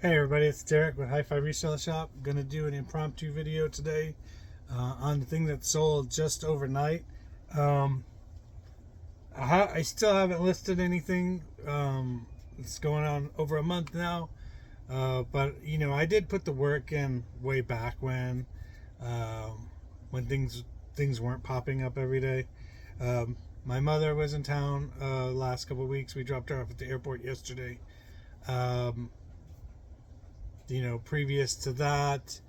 Hey everybody, it's Derek with Hi-Fi Resale Shop. I'm gonna do an impromptu video today on the thing that sold just overnight. Um, I still haven't listed anything. It's going on over a month now, but you know I did put the work in way back when things weren't popping up every day. My mother was in town last couple of weeks. We dropped her off at the airport yesterday. Um, Previous to that,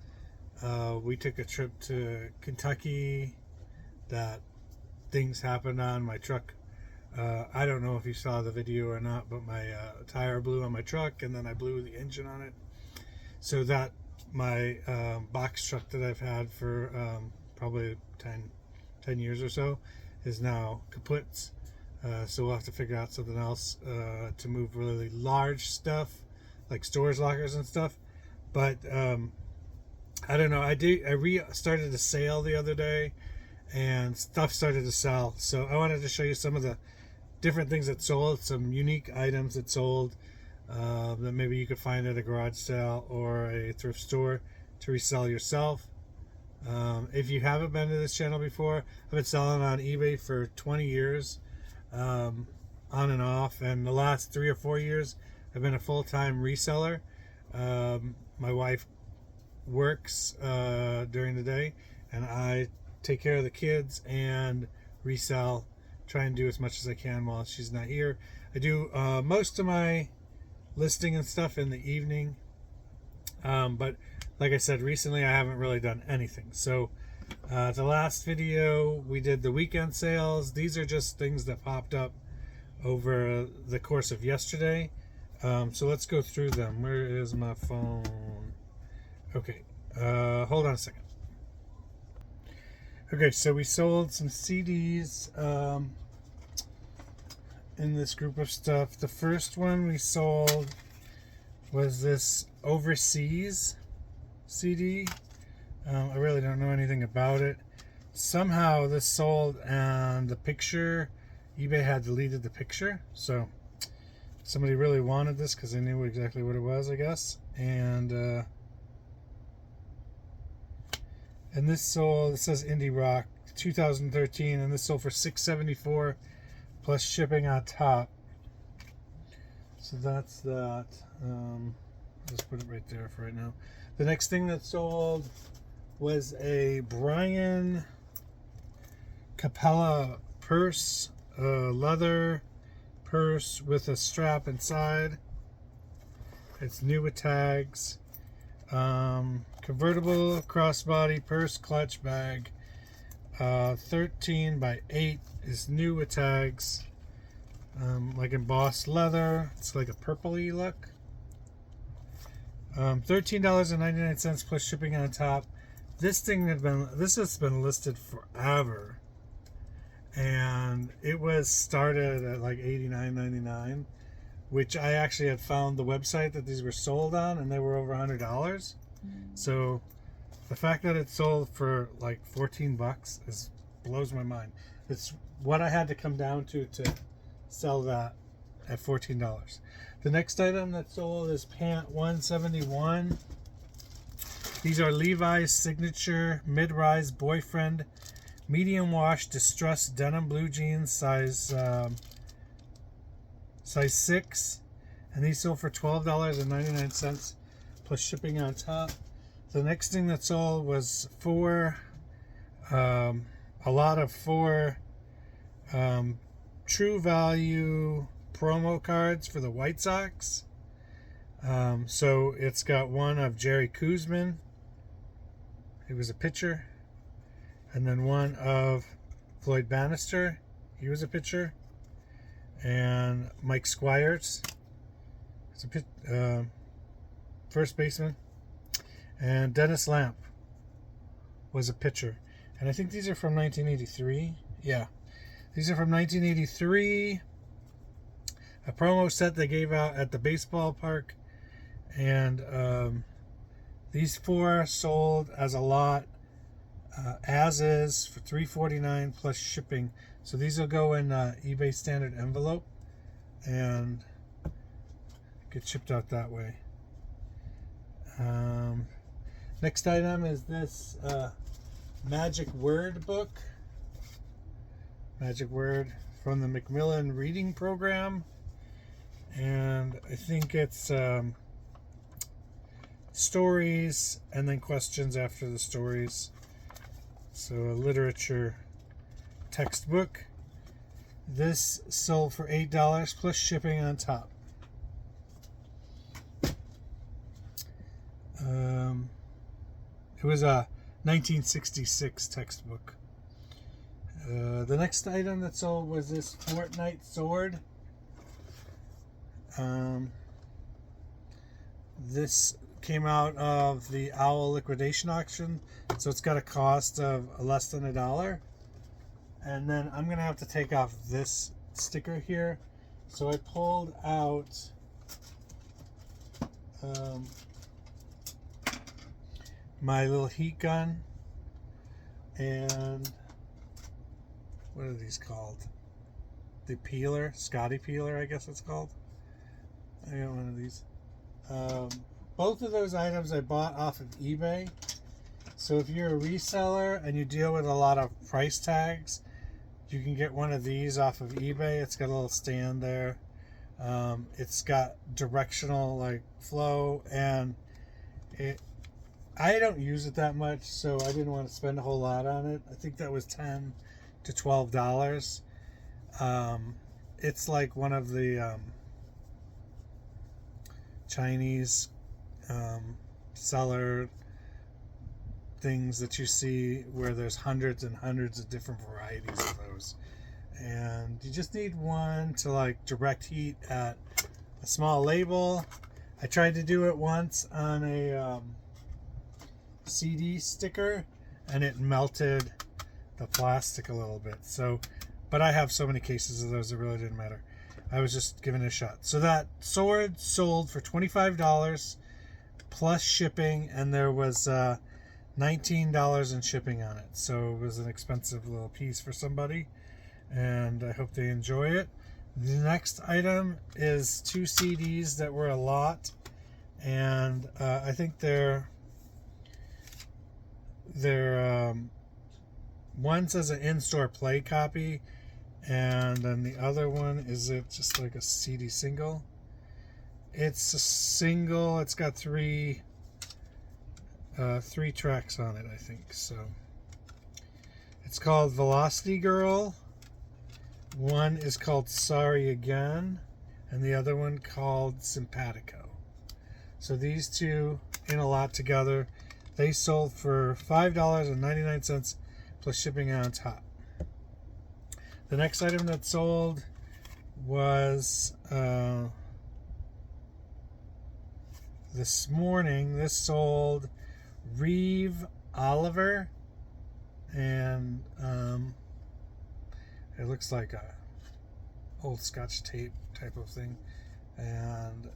we took a trip to Kentucky that things happened on my truck. I don't know if you saw the video or not, but my tire blew on my truck and then I blew the engine on it. So that my box truck that I've had for probably 10 years or so is now kaput. So we'll have to figure out something else to move really large stuff like storage lockers and stuff. But I don't know. I restarted a sale the other day, and stuff started to sell. So I wanted to show you some of the different things that sold, some unique items that sold that maybe you could find at a garage sale or a thrift store to resell yourself. If you haven't been to this channel before, I've been selling on eBay for 20 years, on and off, and the last 3 or 4 years I've been a full-time reseller. My wife works during the day, and I take care of the kids and resell, try and do as much as I can while she's not here. I do most of my listing and stuff in the evening, but like I said, recently I haven't really done anything. So the last video we did the weekend sales. These are just things that popped up over the course of yesterday. So let's go through them. Where is my phone? Okay, hold on a second. Okay, so we sold some CDs in this group of stuff. The first one we sold was this Overseas CD. I really don't know anything about it. Somehow this sold and the picture, eBay had deleted the picture. So somebody really wanted this because they knew exactly what it was, I guess. And this sold, it says Indie Rock 2013, and this sold for $674 plus shipping on top. So that's that. Just put it right there for right now. The next thing that sold was a Brian Capella purse, leather purse with a strap inside. It's new with tags. Convertible crossbody purse clutch bag. 13 by 8 is new with tags. Like embossed leather. It's like a purpley look. $13.99 plus shipping on top. This has been listed forever, and it was started at like $89.99, which I actually had found the website that these were sold on, and they were over $100. So the fact that it sold for like 14 bucks blows my mind. It's what I had to come down to sell that at $14. The next item that sold is pant 171. These are Levi's signature mid-rise boyfriend medium wash distressed denim blue jeans, size 6, and these sold for $12.99 plus shipping on top. The next thing that sold was a lot of True Value promo cards for the White Sox. So it's got one of Jerry Koosman. He was a pitcher. And then one of Floyd Bannister. He was a pitcher. And Mike Squires. It's a first baseman. And Dennis Lamp was a pitcher. And I think these are from 1983. Yeah. These are from 1983. A promo set they gave out at the baseball park. And these 4 sold as a lot, as is, for $3.49 plus shipping. So these will go in eBay standard envelope and get shipped out that way. Next item is this Magic Word book. Magic Word from the Macmillan Reading Program. And I think it's stories and then questions after the stories. So a literature textbook. This sold for $8 plus shipping on top. It was a 1966 textbook. The next item that sold was this Fortnite sword. This came out of the Owl liquidation auction, so it's got a cost of less than $1. And then I'm gonna have to take off this sticker here. So I pulled out my little heat gun, and what are these called? The peeler, Scotty peeler, I guess it's called. I got one of these. Both of those items I bought off of eBay. So if you're a reseller and you deal with a lot of price tags, you can get one of these off of eBay. It's got a little stand there. It's got directional like flow, and I don't use it that much, so I didn't want to spend a whole lot on it. I think that was $10 to $12. It's like one of the Chinese seller things that you see where there's hundreds and hundreds of different varieties of those, and you just need one to like direct heat at a small label. I tried to do it once on a CD sticker and it melted the plastic a little bit, so but I have so many cases of those it really didn't matter. I was just giving it a shot. So that sword sold for $25 plus shipping, and there was $19 in shipping on it, so it was an expensive little piece for somebody, and I hope they enjoy it. The next item is 2 CDs that were a lot, and I think they're one says an in-store play copy, and then the other one is it just like a CD single. It's a single. It's got three tracks on it, I think. So it's called Velocity Girl. One is called Sorry Again, and the other one called Simpatico. So these two in a lot together, they sold for $5.99 plus shipping on top. The next item that sold was this morning. This sold Reeve Oliver, and it looks like a old Scotch tape type of thing, and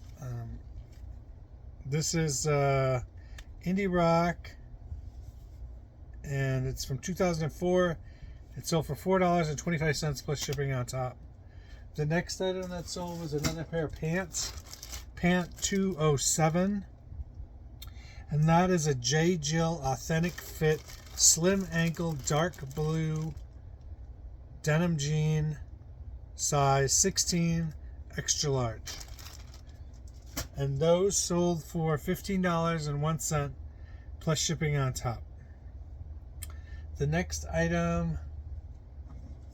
this is indie rock, and it's from 2004. It sold for $4.25 plus shipping on top. The next item that sold was another pair of pants, Pant 207, and that is a J. Jill Authentic Fit slim ankle dark blue denim jean, size 16, extra large. And those sold for $15.01 plus shipping on top. The next item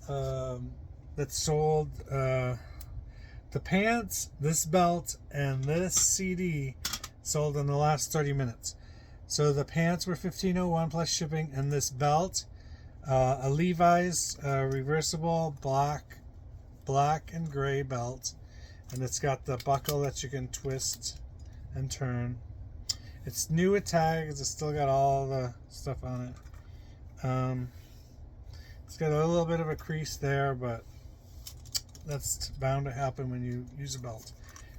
that sold, the pants, this belt, and this CD sold in the last 30 minutes. So the pants were $15.01 plus shipping, and this belt, a Levi's reversible black and gray belt, and it's got the buckle that you can twist and turn. It's new with tags. It's still got all the stuff on it. It's got a little bit of a crease there, but that's bound to happen when you use a belt.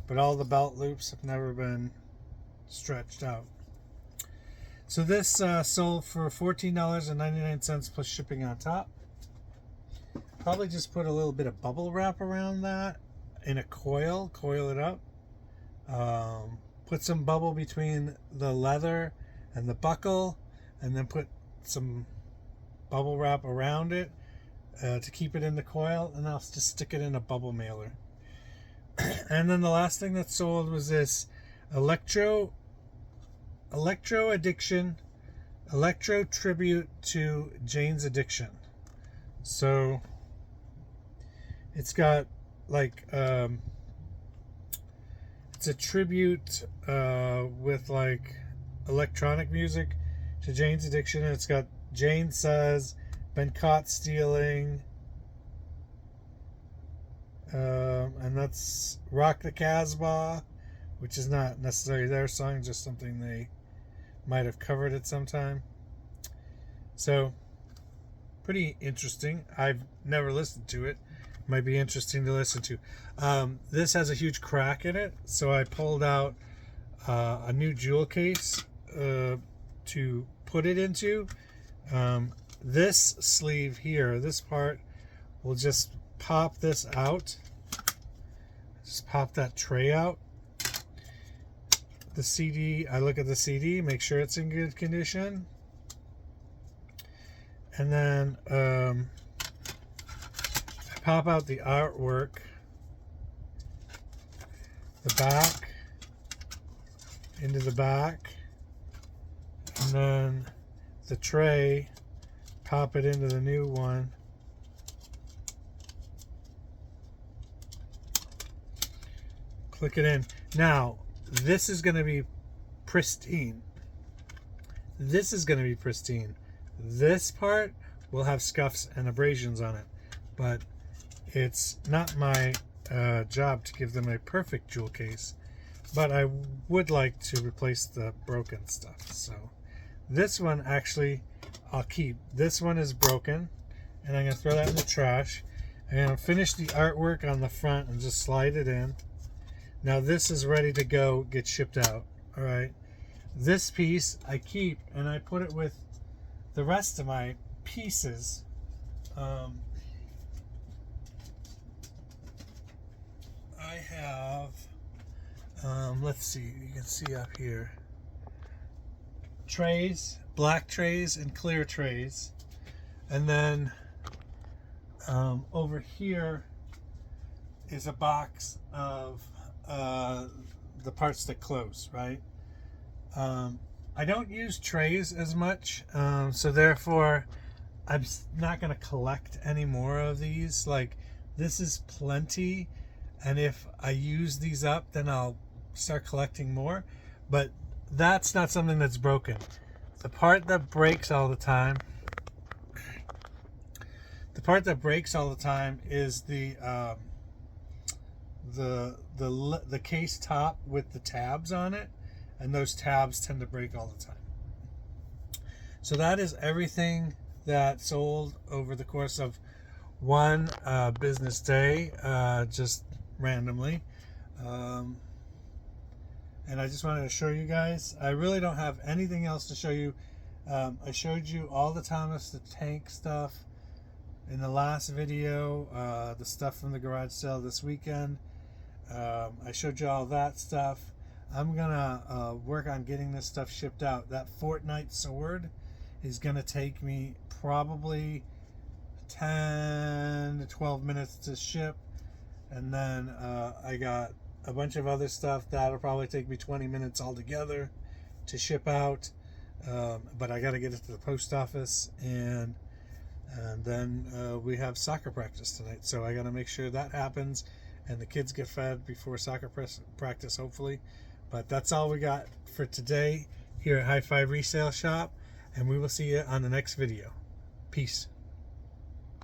But all the belt loops have never been stretched out. So this sold for $14.99 plus shipping on top. Probably just put a little bit of bubble wrap around that in a coil it up, put some bubble between the leather and the buckle, and then put some bubble wrap around it to keep it in the coil, and I'll just stick it in a bubble mailer. And then the last thing that sold was this Electro Addiction Electro Tribute to Jane's Addiction. So it's got like it's a tribute with like electronic music to Jane's Addiction, and it's got Jane Says, Been Caught Stealing, and that's Rock the Casbah, which is not necessarily their song, just something they might have covered at some time. So pretty interesting. I've never listened to it. Might be interesting to listen to. This has a huge crack in it, so I pulled out a new jewel case to put it into. This sleeve here, this part, will just pop this out. Just pop that tray out. The CD, I look at the CD, make sure it's in good condition. And then I pop out the artwork, the back, into the back, and then the tray, pop it into the new one. Click it in. Now, this is going to be pristine. This is going to be pristine. This part will have scuffs and abrasions on it, but it's not my job to give them a perfect jewel case, but I would like to replace the broken stuff. So this one actually I'll keep. This one is broken, and I'm going to throw that in the trash. I'm going to finish the artwork on the front and just slide it in. Now this is ready to go, get shipped out. All right, this piece I keep, and I put it with the rest of my pieces. I have, let's see, you can see up here, trays, black trays and clear trays, and then over here is a box of the parts that close, right? I don't use trays as much, so therefore I'm not going to collect any more of these. Like, this is plenty, and if I use these up, then I'll start collecting more. But that's not something that's broken. The part that breaks all the time, is the case top with the tabs on it, and those tabs tend to break all the time. So that is everything that sold over the course of one business day, just randomly. And I just wanted to show you guys. I really don't have anything else to show you. I showed you all the Thomas the Tank stuff in the last video, the stuff from the garage sale this weekend. I showed you all that stuff. I'm gonna work on getting this stuff shipped out. That Fortnite sword is gonna take me probably 10 to 12 minutes to ship, and then I got a bunch of other stuff that'll probably take me 20 minutes altogether to ship out, but I got to get it to the post office, and then we have soccer practice tonight, so I got to make sure that happens and the kids get fed before soccer practice, hopefully. But that's all we got for today here at Hi-Fi Resale Shop, and we will see you on the next video. Peace.